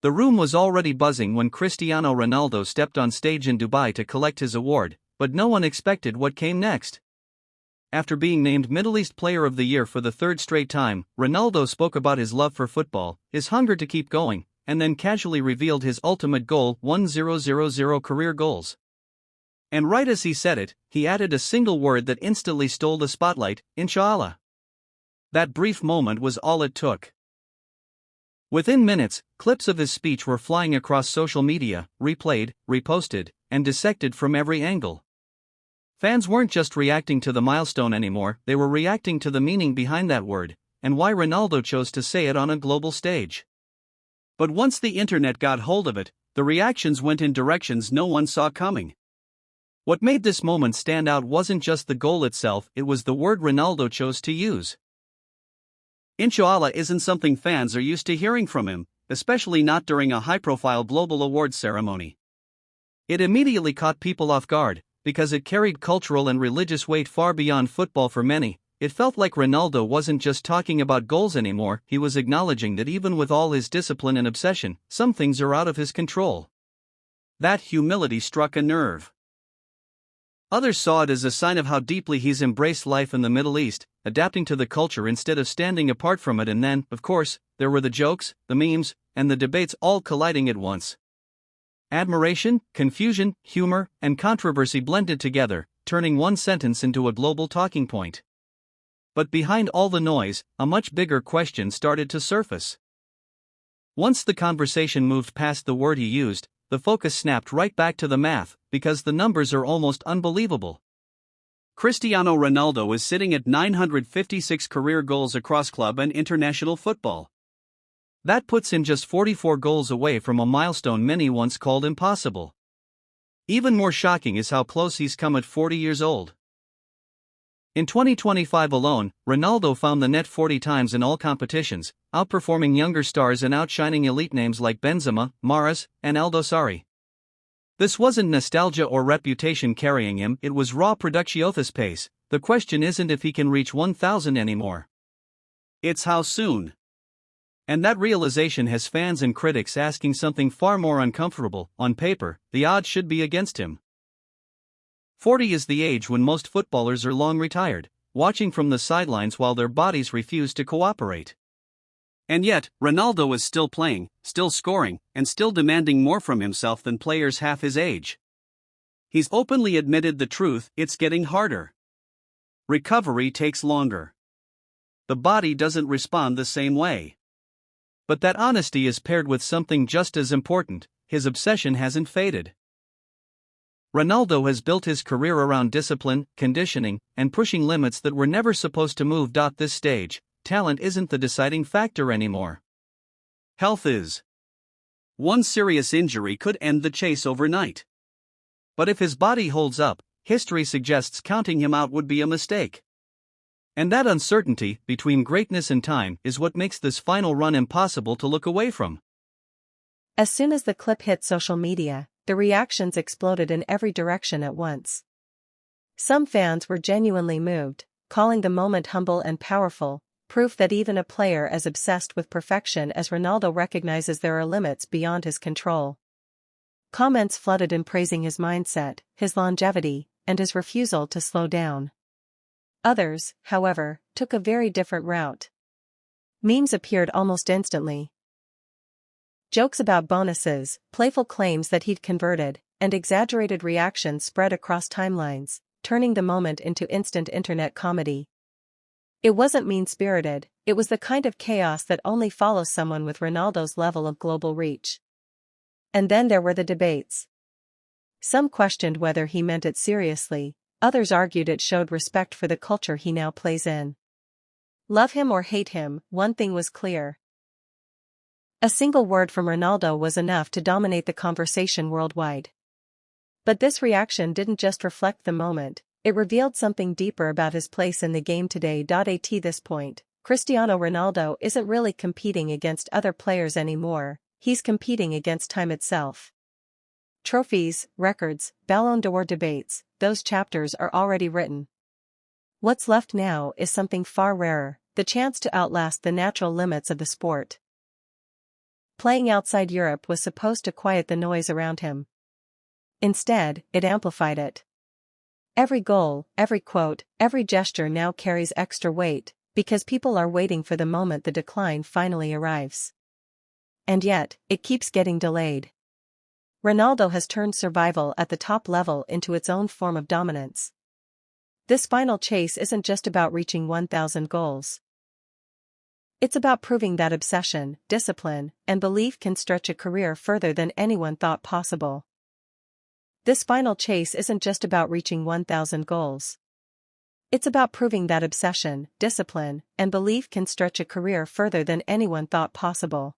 The room was already buzzing when Cristiano Ronaldo stepped on stage in Dubai to collect his award, but no one expected what came next. After being named Middle East Player of the Year for the third straight time, Ronaldo spoke about his love for football, his hunger to keep going, and then casually revealed his ultimate goal: 1000 career goals. And right as he said it, he added a single word that instantly stole the spotlight: Insha'Allah. That brief moment was all it took. Within minutes, clips of his speech were flying across social media, replayed, reposted, and dissected from every angle. Fans weren't just reacting to the milestone anymore, they were reacting to the meaning behind that word, and why Ronaldo chose to say it on a global stage. But once the internet got hold of it, the reactions went in directions no one saw coming. What made this moment stand out wasn't just the goal itself, it was the word Ronaldo chose to use. Insha'Allah isn't something fans are used to hearing from him, especially not during a high-profile global awards ceremony. It immediately caught people off guard, because it carried cultural and religious weight far beyond football for many. It felt like Ronaldo wasn't just talking about goals anymore, he was acknowledging that even with all his discipline and obsession, some things are out of his control. That humility struck a nerve. Others saw it as a sign of how deeply he's embraced life in the Middle East, adapting to the culture instead of standing apart from it. And then, of course, there were the jokes, the memes, and the debates all colliding at once. Admiration, confusion, humor, and controversy blended together, turning one sentence into a global talking point. But behind all the noise, a much bigger question started to surface. Once the conversation moved past the word he used, the focus snapped right back to the math, because the numbers are almost unbelievable. Cristiano Ronaldo is sitting at 956 career goals across club and international football. That puts him just 44 goals away from a milestone many once called impossible. Even more shocking is how close he's come at 40 years old. In 2025 alone, Ronaldo found the net 40 times in all competitions, outperforming younger stars and outshining elite names like Benzema, Mahrez, and Aldosari. This wasn't nostalgia or reputation carrying him, it was raw productiothus pace. The question isn't if he can reach 1,000 anymore. It's how soon. And that realization has fans and critics asking something far more uncomfortable. On paper, the odds should be against him. 40 is the age when most footballers are long retired, watching from the sidelines while their bodies refuse to cooperate. And yet, Ronaldo is still playing, still scoring, and still demanding more from himself than players half his age. He's openly admitted the truth: it's getting harder. Recovery takes longer. The body doesn't respond the same way. But that honesty is paired with something just as important: his obsession hasn't faded. Ronaldo has built his career around discipline, conditioning, and pushing limits that were never supposed to move. This stage, talent isn't the deciding factor anymore. Health is. One serious injury could end the chase overnight. But if his body holds up, history suggests counting him out would be a mistake. And that uncertainty between greatness and time is what makes this final run impossible to look away from. As soon as the clip hit social media, the reactions exploded in every direction at once. Some fans were genuinely moved, calling the moment humble and powerful, proof that even a player as obsessed with perfection as Ronaldo recognizes there are limits beyond his control. Comments flooded in praising his mindset, his longevity, and his refusal to slow down. Others, however, took a very different route. Memes appeared almost instantly. Jokes about bonuses, playful claims that he'd converted, and exaggerated reactions spread across timelines, turning the moment into instant internet comedy. It wasn't mean-spirited, it was the kind of chaos that only follows someone with Ronaldo's level of global reach. And then there were the debates. Some questioned whether he meant it seriously, others argued it showed respect for the culture he now plays in. Love him or hate him, one thing was clear. A single word from Ronaldo was enough to dominate the conversation worldwide. But this reaction didn't just reflect the moment, it revealed something deeper about his place in the game today. At this point, Cristiano Ronaldo isn't really competing against other players anymore, he's competing against time itself. Trophies, records, Ballon d'Or debates, those chapters are already written. What's left now is something far rarer, the chance to outlast the natural limits of the sport. Playing outside Europe was supposed to quiet the noise around him. Instead, it amplified it. Every goal, every quote, every gesture now carries extra weight, because people are waiting for the moment the decline finally arrives. And yet, it keeps getting delayed. Ronaldo has turned survival at the top level into its own form of dominance. This final chase isn't just about reaching 1,000 goals. It's about proving that obsession, discipline, and belief can stretch a career further than anyone thought possible. This final chase isn't just about reaching 1,000 goals. It's about proving that obsession, discipline, and belief can stretch a career further than anyone thought possible.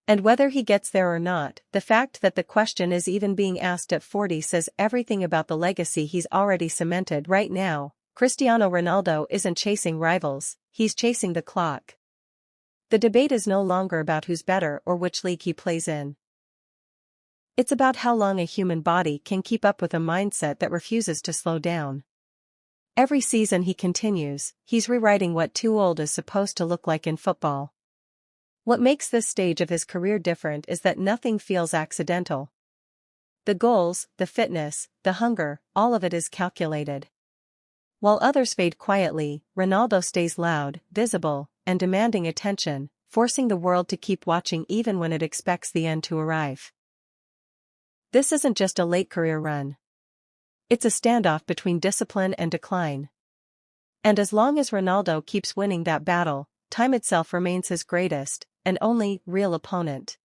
And whether he gets there or not, the fact that the question is even being asked at 40 says everything about the legacy he's already cemented right now. Cristiano Ronaldo isn't chasing rivals, he's chasing the clock. The debate is no longer about who's better or which league he plays in. It's about how long a human body can keep up with a mindset that refuses to slow down. Every season he continues, he's rewriting what too old is supposed to look like in football. What makes this stage of his career different is that nothing feels accidental. The goals, the fitness, the hunger, all of it is calculated. While others fade quietly, Ronaldo stays loud, visible, and demanding attention, forcing the world to keep watching even when it expects the end to arrive. This isn't just a late career run. It's a standoff between discipline and decline. And as long as Ronaldo keeps winning that battle, time itself remains his greatest, and only, real opponent.